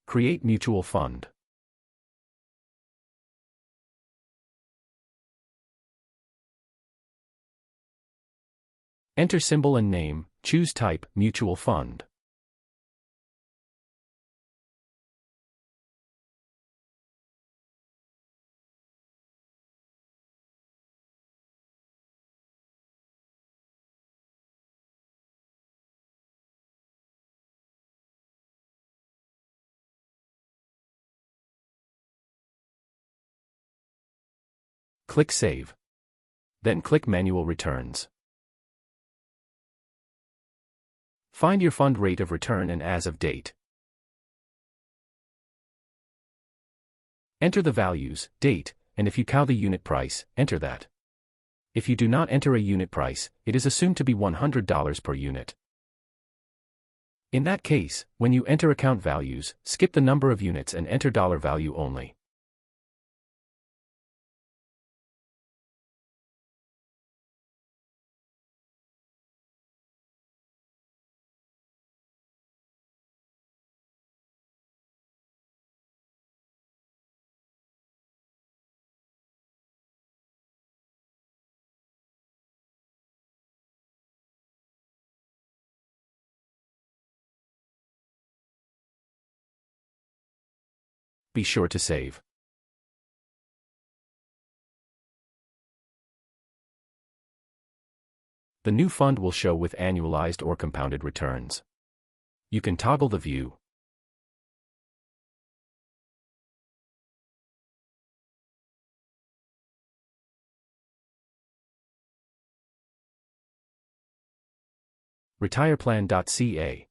Create mutual fund. Enter symbol and name, choose type, mutual fund. Click Save. Then click Manual Returns. Find your fund rate of return and as of date. Enter the values, date, and if you count the unit price, enter that. If you do not enter a unit price, it is assumed to be $100 per unit. In that case, when you enter account values, skip the number of units and enter dollar value only. Be sure to save. The new fund will show with annualized or compounded returns. You can toggle the view. RetirePlan.ca